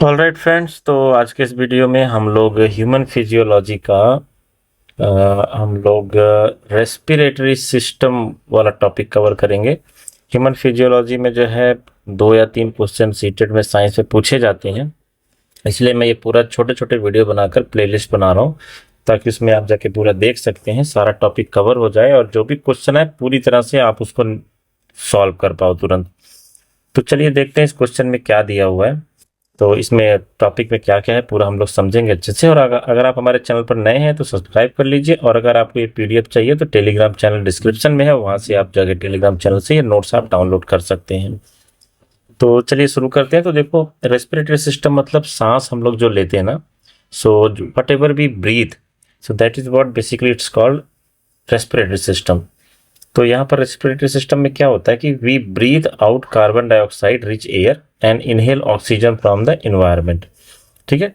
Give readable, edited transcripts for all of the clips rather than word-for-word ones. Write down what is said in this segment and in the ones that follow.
Alright friends, तो आज के इस वीडियो में हम लोग ह्यूमन फिजियोलॉजी का हम लोग रेस्पिरेटरी सिस्टम वाला टॉपिक कवर करेंगे। ह्यूमन फिजियोलॉजी में जो है 2 या 3 क्वेश्चन सीटेट में साइंस में पूछे जाते हैं, इसलिए मैं ये पूरा छोटे छोटे वीडियो बनाकर प्लेलिस्ट बना रहा हूँ ताकि उसमें आप जाके पूरा देख सकते हैं, सारा टॉपिक कवर हो जाए और जो भी क्वेश्चन है पूरी तरह से आप उसको सॉल्व कर पाओ तुरंत। तो चलिए देखते हैं इस क्वेश्चन में क्या दिया हुआ है। तो इसमें टॉपिक में क्या क्या है पूरा हम लोग समझेंगे अच्छे से। और अगर आप हमारे चैनल पर नए हैं तो सब्सक्राइब कर लीजिए, और अगर आपको ये पीडीएफ चाहिए तो टेलीग्राम चैनल डिस्क्रिप्शन में है, वहां से आप जाके टेलीग्राम चैनल से ये नोट्स आप डाउनलोड कर सकते हैं। तो चलिए शुरू करते हैं। तो देखो, रेस्पिरेटरी सिस्टम मतलब सांस हम लोग जो लेते हैं ना, so whatever we breathe, so that is what basically it's called respiratory system. तो यहाँ पर रेस्पिरेटरी सिस्टम में क्या होता है कि we breathe out carbon dioxide rich air and inhale oxygen from the environment. ठीक है,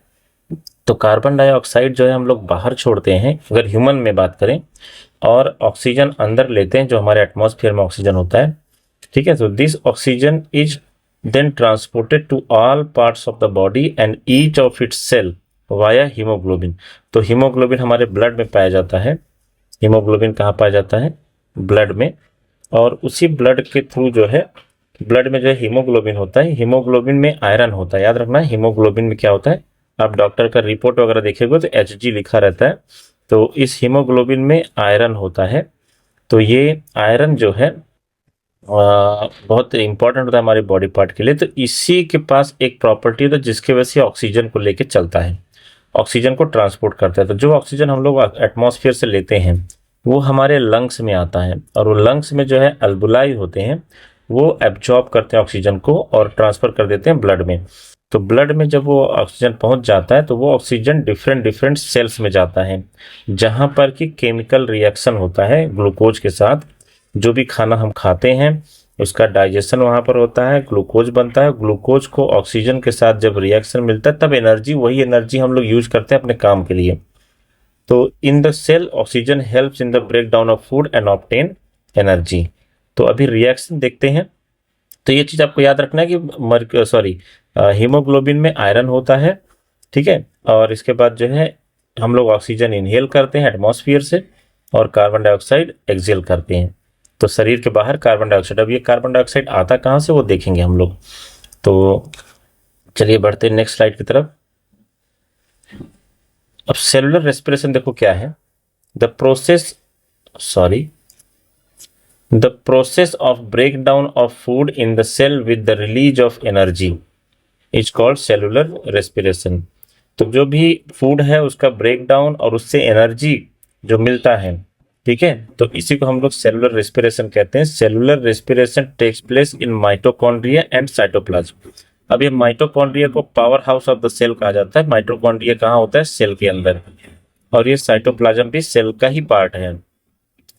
तो कार्बन डाइऑक्साइड जो है हम लोग बाहर छोड़ते हैं अगर ह्यूमन में बात करें, और ऑक्सीजन अंदर लेते हैं जो हमारे एटमॉस्फेयर में ऑक्सीजन होता है। ठीक है, तो this oxygen is then transported to all parts of the body and each of its cell via haemoglobin. तो हीमोग्लोबिन हमारे ब्लड में पाया जाता है। हीमोग्लोबिन कहाँ पाया जाता है? ब्लड में। और उसी ब्लड के थ्रू जो है, ब्लड में जो है हीमोग्लोबिन होता है, हीमोग्लोबिन में आयरन होता है। याद रखना, हीमोग्लोबिन में क्या होता है, आप डॉक्टर का रिपोर्ट वगैरह देखेंगे तो Hg लिखा रहता है। तो इस हीमोग्लोबिन में आयरन होता है। तो ये आयरन जो है बहुत इंपॉर्टेंट होता है हमारे बॉडी पार्ट के लिए। तो इसी के पास एक प्रॉपर्टी होता है जिसकी वजह से ऑक्सीजन को लेके चलता है, ऑक्सीजन को ट्रांसपोर्ट करता है। तो जो ऑक्सीजन हम लोग एटमॉस्फेयर से लेते हैं वो हमारे लंग्स में आता है, और वो लंग्स में जो है अल्बुलाई होते हैं, वो एब्जॉर्ब करते हैं ऑक्सीजन को और ट्रांसफर कर देते हैं ब्लड में। तो ब्लड में जब वो ऑक्सीजन पहुंच जाता है तो वो ऑक्सीजन डिफरेंट डिफरेंट सेल्स में जाता है, जहां पर कि केमिकल रिएक्शन होता है ग्लूकोज के साथ। जो भी खाना हम खाते हैं उसका डाइजेशन वहां पर होता है, ग्लूकोज बनता है। ग्लूकोज को ऑक्सीजन के साथ जब रिएक्शन मिलता है तब एनर्जी, वही एनर्जी हम लोग यूज करते हैं अपने काम के लिए। तो in the cell oxygen helps in the break down of food and obtain energy. तो अभी रिएक्शन देखते हैं। तो ये चीज आपको याद रखना है कि हीमोग्लोबिन में आयरन होता है। ठीक है, और इसके बाद जो है हम लोग ऑक्सीजन इनहेल करते हैं एटमॉस्फेयर से, और कार्बन डाइऑक्साइड एक्सहेल करते हैं। तो शरीर के बाहर कार्बन डाइऑक्साइड, अब ये कार्बन डाइऑक्साइड आता कहाँ से वो देखेंगे हम लोग। तो चलिए बढ़ते हैं नेक्स्ट स्लाइड की तरफ। अब सेलुलर रेस्पिरेशन देखो क्या है। The process sorry the process of break down of food in the cell with the release of energy is called cellular respiration. तो जो भी फूड है उसका ब्रेक डाउन और उससे एनर्जी जो मिलता है, ठीक है, तो इसी को हम लोग सेलुलर रेस्पिरेशन कहते हैं। Cellular respiration takes place in mitochondria and cytoplasm. अब ये माइटोकॉन्ड्रिया को power house of the cell कहा जाता है। माइटोकॉन्ड्रिया कहाँ होता है? सेल के अंदर। और ये साइटोप्लाज्म भी सेल का ही पार्ट है।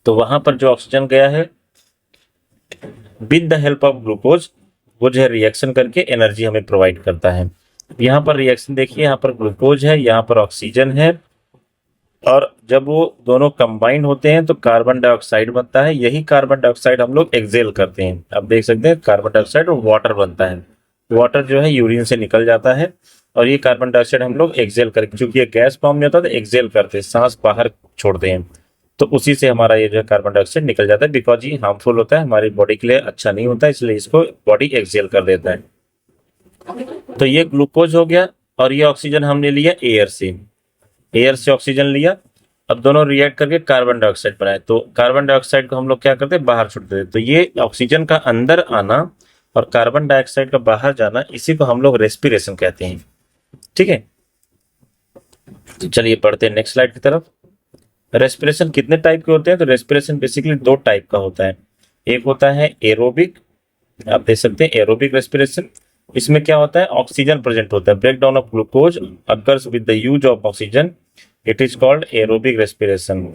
तो वहां पर जो ऑक्सीजन गया है with the help of glucose, वो जो है रिएक्शन करके एनर्जी हमें प्रोवाइड करता है। यहाँ पर रिएक्शन देखिए, यहाँ पर ग्लूकोज है, यहाँ पर ऑक्सीजन है, और जब वो दोनों कंबाइन होते हैं तो कार्बन डाइऑक्साइड बनता है। यही कार्बन डाइऑक्साइड हम लोग एक्सहेल करते हैं। आप देख सकते हैं कार्बन डाइऑक्साइड और वाटर बनता है। वाटर जो है यूरिन से निकल जाता है, और ये कार्बन डाइऑक्साइड हम लोग एक्सहेल करके, क्योंकि ये गैस फॉर्म में होता है तो एक्सहेल करते हैं, सांस बाहर छोड़ते हैं। तो उसी से हमारा ये जो कार्बन डाइऑक्साइड निकल जाता है, बिकॉज ये हार्मफुल होता है, हमारी बॉडी के लिए अच्छा नहीं होता है, इसलिए इसको बॉडी एक्सहेल कर देता है। तो ये ग्लूकोज हो गया, और ये ऑक्सीजन हमने लिया एयर से, एयर से ऑक्सीजन लिया। अब दोनों रिएक्ट करके कार्बन डाइऑक्साइड बनाए। तो कार्बन डाइऑक्साइड को हम लोग क्या करते हैं? बाहर छोड़ते हैं। तो ये ऑक्सीजन का अंदर आना और कार्बन डाइऑक्साइड का बाहर जाना, इसी को हम लोग रेस्पिरेशन कहते हैं। ठीक है, तो चलिए पढ़ते हैं नेक्स्ट स्लाइड की तरफ। रेस्पिरेशन कितने टाइप के होते हैं? तो रेस्पिरेशन बेसिकली 2 टाइप का होता है। एक होता है एरोबिक, आप देख सकते हैं एरोबिक रेस्पिरेशन। इसमें क्या होता है? ऑक्सीजन प्रेजेंट होता है, break down of glucose occurs with the use of oxygen, it is called aerobic respiration.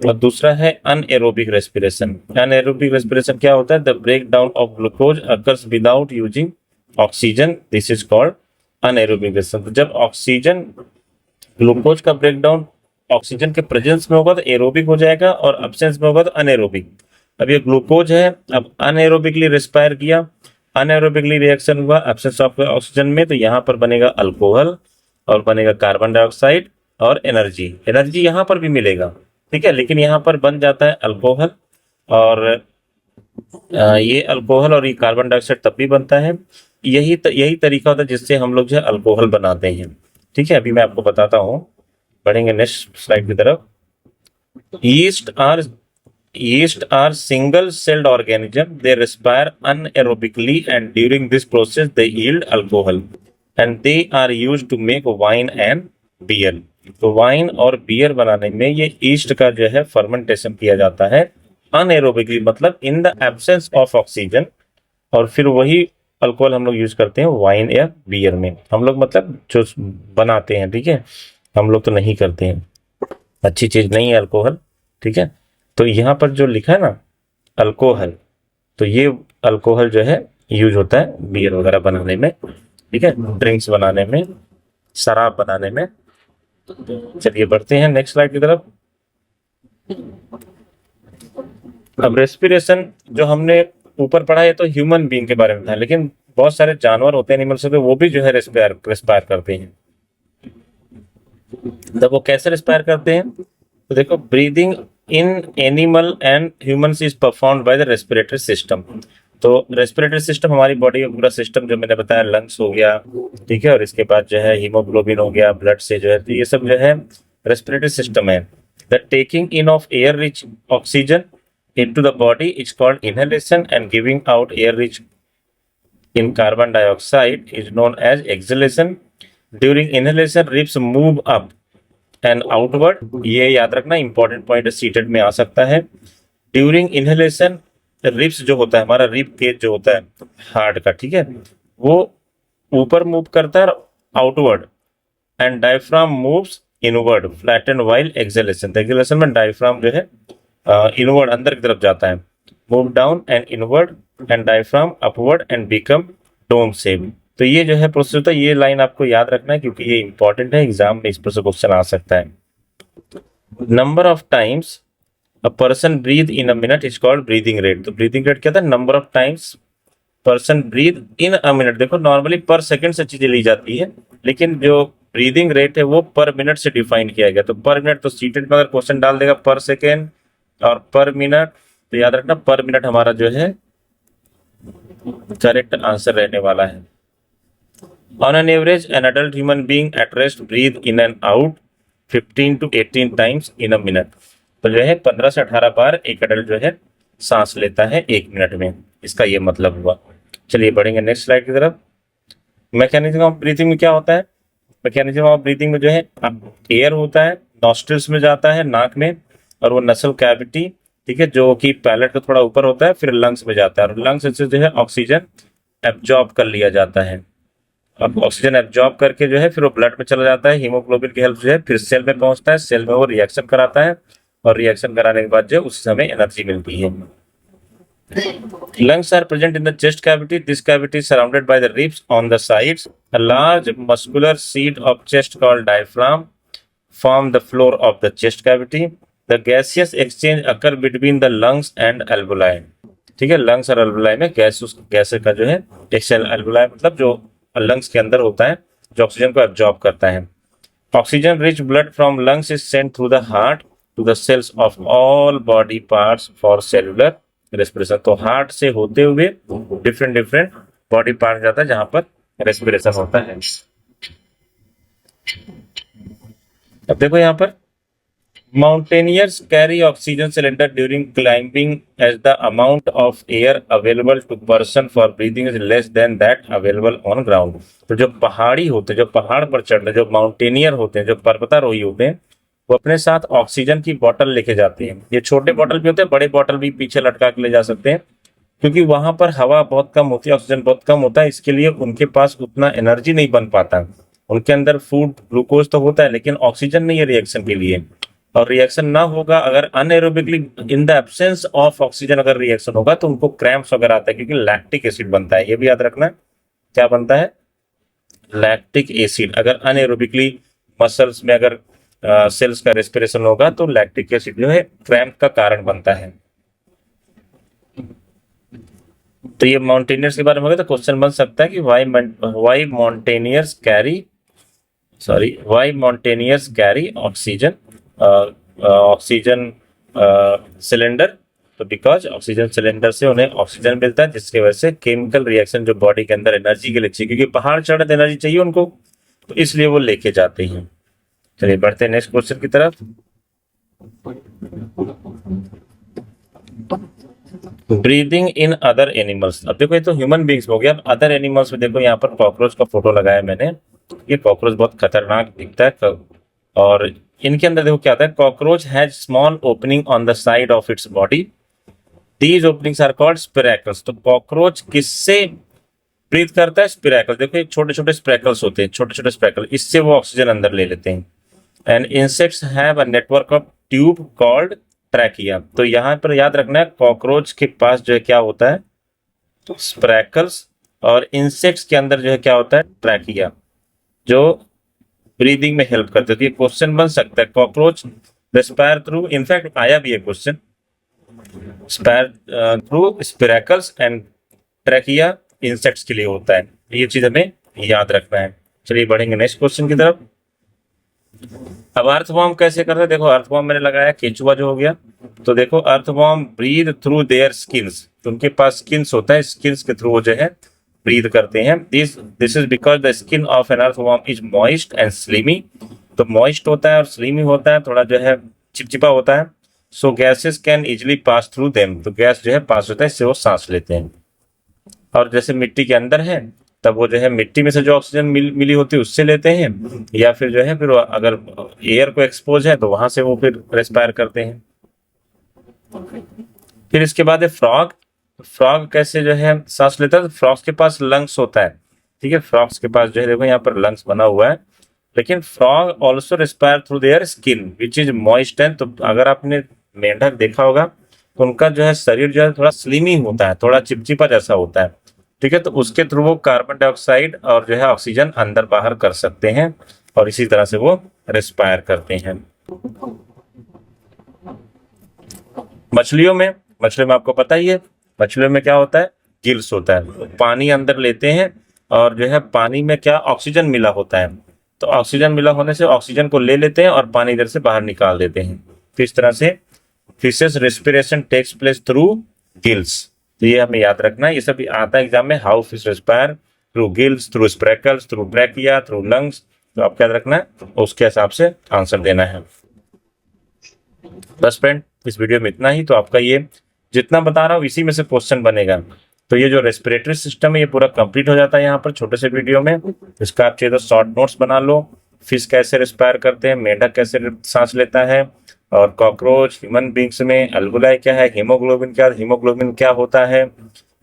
और दूसरा है अनएरोबिक रेस्पिरेशन। अनएरोबिक रेस्पिरेशन क्या होता है? The break down of glucose occurs without using oxygen, this is called anaerobic respiration. तो जब oxygen, glucose का break down oxygen के प्रेजेंस में होगा तो एरोबिक हो जाएगा, और अब्सेंस में होगा तो अनएरोबिक। अब ये ग्लूकोज है, अब अनएरोबिकली रेस्पायर किया अनएरोबिकली रिएक्शन हुआ एब्सेंस ऑफ ऑक्सीजन में, तो यहाँ पर बनेगा अल्कोहल और बनेगा कार्बन डाइऑक्साइड और एनर्जी। एनर्जी यहाँ पर भी मिलेगा, ठीक है, लेकिन यहाँ पर बन जाता है अल्कोहल और ये अल्कोहल और ये कार्बन डाइऑक्साइड तब भी बनता है। यही तरीका होता है जिससे हम लोग जो है अल्कोहल बनाते हैं। ठीक है, अभी मैं आपको बताता हूँ, बढ़ेंगे नेक्स्ट स्लाइड की तरफ। Yeast are single-celled organisms. They respire anaerobically, and during this process, they yield alcohol, and they are used to make wine and beer. तो वाइन और बियर बनाने में ये ईस्ट का जो है फर्मेंटेशन किया जाता है अनएरोबिकली, मतलब in the absence of oxygen, और फिर वही अल्कोहल हम लोग यूज करते हैं वाइन या बियर में। हम लोग मतलब जो बनाते हैं, ठीक है, हम लोग तो नहीं करते हैं, अच्छी चीज नहीं है अल्कोहल, ठीक है। तो यहाँ पर जो लिखा है ना अल्कोहल, तो ये अल्कोहल जो है यूज होता है बियर वगैरह बनाने में, ठीक है, ड्रिंक्स बनाने में, शराब बनाने में। चलिए बढ़ते हैं नेक्स्ट स्लाइड की तरफ। अब रेस्पिरेशन जो हमने ऊपर पढ़ा है तो ह्यूमन बीइंग के बारे में था, लेकिन बहुत सारे जानवर होते हैं एनिमल्स, तो वो भी जो है रेस्पायर करते हैं। तो वो कैसे रेस्पायर करते हैं? तो देखो, breathing in animal and humans is performed by the respiratory system. तो रेस्पिरेटरी सिस्टम हमारी बॉडी का पूरा सिस्टम जो मैंने बताया, लंग्स हो गया, ठीक है, और इसके बाद जो है हीमोग्लोबिन हो गया ब्लड से जो है, तो ये सब जो है रेस्पिरेटरी सिस्टम है। The taking in of air rich oxygen into the body is called inhalation, and giving out air rich in carbon dioxide is known as exhalation. During inhalation, ribs move up and outward. ये याद रखना, important point seated में आ सकता है। During inhalation, ribs जो होता है हमारा, रिब केज जो होता है हार्ट का, ठीक है, वो ऊपर मूव करता है outward, and diaphragm moves inward flatten while exhalation. Exhalation में डायफ्राम जो है इनवर्ड अंदर की तरफ जाता है, move down and inward and diaphragm upward and become dome shape. तो ये जो है प्रोसेस होता है, ये लाइन आपको याद रखना है क्योंकि ये इंपॉर्टेंट है, एग्जाम में इस पर से क्वेश्चन आ सकता है। Number of times a person breathe in a minute is called breathing rate. तो ब्रीदिंग रेट क्या था? Number of times person breathe in a minute. देखो, नॉर्मली पर सेकंड से चीजें ली जाती है, लेकिन जो ब्रीदिंग रेट है वो पर मिनट से डिफाइन किया गया। तो पर मिनट, तो सीटेड में अगर क्वेश्चन डाल देगा पर सेकेंड और पर मिनट, तो याद रखना पर मिनट हमारा जो है करेक्ट आंसर रहने वाला है। On an average an adult human being at rest breathe in and out 15 to 18 times in a minute. तो जो है 15 से 18 बार एक अडल्ट जो है सांस लेता है एक मिनट में, इसका ये मतलब हुआ। चलिए बढ़ेंगे नेक्स्ट स्लाइड की तरफ। मैकेनिज्म ऑफ ब्रीथिंग में क्या होता है? मैकेनिज्म ऑफ ब्रीथिंग में जो है एयर होता है, नॉस्ट्रिल्स में जाता है नाक में, और वो नसल कैविटी, ठीक है, जो कि पैलेट का थोड़ा ऊपर होता है, फिर लंग्स में जाता है, और लंग्स से जो है ऑक्सीजन एब्जॉर्ब कर लिया जाता है। अब ऑक्सीजन एब्जॉर्ब करके जो है फिर वो ब्लड में चला जाता है, हीमोग्लोबिन की हेल्प से फिर सेल में पहुंचता है, सेल में वो रिएक्शन कराता है, और रिएक्शन कराने के बाद जो उससे हमें एनर्जी मिलती है। Lungs are present in the chest cavity. This cavity is surrounded by the ribs on the sides. A large muscular seat of chest called diaphragm form the floor of the chest cavity. The gaseous exchange occur between the lungs and alveoli. ठीक है, lungs और alveoli में gas का जो है Excel, alveoli मतलब जो lungs के अंदर होता है, जो ऑक्सीजन को एब्जॉर्ब करता है। Oxygen rich blood from lungs is sent through the heart to the cells of all body parts for cellular respiration. तो हार्ट से होते हुए डिफरेंट बॉडी पार्ट जाता है जहां पर रेस्पिरेशन होता है। अब देखो यहाँ पर, mountaineers carry oxygen cylinder during climbing as the amount of air available to person for breathing is less than that available on ground. तो जो पहाड़ी होते हैं, जो पहाड़ पर चढ़ रहे, जो माउंटेनियर होते हैं, जो पर्वतारोही होते हैं, वो अपने साथ ऑक्सीजन की बोतल लेके जाते हैं। ये छोटे बोतल भी होते हैं, बड़े बोतल भी पीछे लटका के ले जा सकते हैं, क्योंकि वहां पर हवा बहुत कम होती है, ऑक्सीजन बहुत कम होता है, इसके लिए उनके पास उतना एनर्जी नहीं बन पाता। उनके अंदर फूड ग्लूकोज तो होता है, लेकिन ऑक्सीजन नहीं है रिएक्शन के लिए, और रिएक्शन ना होगा अगर anaerobically in the absence of oxygen अगर रिएक्शन होगा तो उनको क्रैम्प्स वगैरह आता है, क्योंकि लैक्टिक एसिड बनता है। ये भी याद रखना, क्या बनता है? Lactic acid. अगर अनएरोबिकली मसल्स में अगर सेल्स का रेस्पिरेशन होगा तो लैक्टिक एसिड जो है क्रैम्प का कारण बनता है। तो ये माउंटेनियर्स के बारे में हो गया। तो क्वेश्चन बन सकता है कि why mountaineers carry oxygen oxygen cylinder. तो बिकॉज ऑक्सीजन सिलेंडर से उन्हें ऑक्सीजन मिलता है, जिसकी वजह से केमिकल रिएक्शन जो बॉडी के अंदर एनर्जी के लिए चाहिए, क्योंकि पहाड़ चढ़ने तो एनर्जी चाहिए उनको, तो इसलिए वो लेके जाते हैं। चलिए बढ़ते हैं नेक्स्ट क्वेश्चन की तरफ। Breathing in other animals. अब देखो ये तो ह्यूमन बींग्स हो गया। अदर एनिमल्स में देखो यहाँ पर कॉकरोच का फोटो लगाया मैंने। ये कॉकरोच बहुत खतरनाक दिखता है, और इनके अंदर देखो क्या होता है। Cockroach has small opening on the side of its body, these openings are called spiracles. तो कॉकरोच किससे ब्रीथ करता है? स्पिरेकल। देखो ये छोटे छोटे स्पिरेकल्स होते हैं, छोटे छोटे स्पिरेकल, इससे वो ऑक्सीजन अंदर ले लेते हैं। And insects have a network of tube called trachea. तो यहाँ पर याद रखना है, कॉकरोच के पास जो है क्या होता है, स्पिरेकल्स, और इंसेक्ट्स के अंदर जो है क्या होता है, ट्रैकिया, जो ब्रीदिंग में हेल्प करते हैं। तो ये क्वेश्चन बन सकता है, कॉकरोच रेस्पायर थ्रू, इनफैक्ट आया भी है question, through spiracles and trachea insects के लिए होता है। ये चीज हमें याद रखना है। चलिए बढ़ेंगे नेक्स्ट क्वेश्चन की तरफ। अब अर्थवॉर्म कैसे करते हैं? देखो अर्थवॉर्म मैंने लगाया केचुआ जो हो गया। तो देखो earthworm breathe through their skins. तो उनके पास स्किन्स होता है, स्किन्स के थ्रू वो जो है ब्रीद करते हैं। This is because the skin of an earthworm is moist and slimy. तो मॉइस्ट होता है और स्लिमी होता है, थोड़ा जो है चिपचिपा होता है। So gases can easily pass through them. तो गैस जो है पास होता है, इससे वो सांस लेते हैं। और जैसे मिट्टी के अंदर है, तब वो जो है मिट्टी में से जो ऑक्सीजन मिली होती है उससे लेते हैं, या फिर जो है फिर अगर एयर को एक्सपोज है तो वहां से वो फिर रेस्पायर करते हैं। फिर इसके बाद है फ्रॉग। फ्रॉग कैसे जो है सांस लेता है? तो फ्रॉग्स के पास लंग्स होता है, ठीक है। फ्रॉग्स के पास जो है देखो यहाँ पर लंग्स बना हुआ है। लेकिन frog also respire through their skin which is moist. तो अगर आपने मेंढक देखा होगा तो उनका जो है शरीर जो है थोड़ा स्लिमी होता है, थोड़ा चिपचिपा जैसा होता है, ठीक है। तो उसके थ्रू वो कार्बन डाइऑक्साइड और जो है ऑक्सीजन अंदर बाहर कर सकते हैं, और इसी तरह से वो रेस्पायर करते हैं। मछलियों में आपको पता ही है, मछलियों में क्या होता है, गिल्स होता है। पानी अंदर लेते हैं, और जो है पानी में क्या ऑक्सीजन मिला होता है। तो ऑक्सीजन मिला होने से ऑक्सीजन को ले लेते हैं और पानी इधर से बाहर निकाल देते हैं। तो इस तरह से fishes respiration takes place through gills. तो ये हमें याद रखना है, ये सब आता है एग्जाम में। How fish respire? Through gills, through spiracles, through trachea, through lungs. तो आपको याद रखना है, उसके हिसाब से आंसर देना है। बस फ्रेंड, इस वीडियो में इतना ही। तो आपका ये जितना बता रहा हूँ इसी में से क्वेश्चन बनेगा। तो ये जो रेस्पिरेटरी सिस्टम है ये पूरा कंप्लीट हो जाता है यहाँ पर छोटे से वीडियो में। इसका आप चाहिए तो शॉर्ट नोट्स बना लो। फिश कैसे रेस्पायर करते हैं, मेंढक कैसे सांस लेता है, और कॉकरोच, ह्यूमन बींग्स में अल्वुलाई क्या है, हीमोग्लोबिन क्या होता है,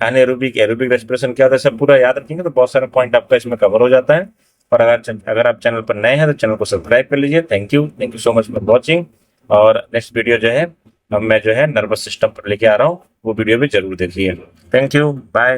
एनाएरोबिक एरोबिक रेस्पिरेशन क्या होता है, सब पूरा याद रखेंगे तो बहुत सारा पॉइंट आपका इसमें कवर हो जाता है। और अगर आप चैनल पर नए हैं तो चैनल को सब्सक्राइब कर लीजिए। Thank you so much for watching. और नेक्स्ट वीडियो जो है मैं जो है नर्वस सिस्टम पर लेके आ रहा हूँ, वो वीडियो भी जरूर देखिए। Thank you, bye.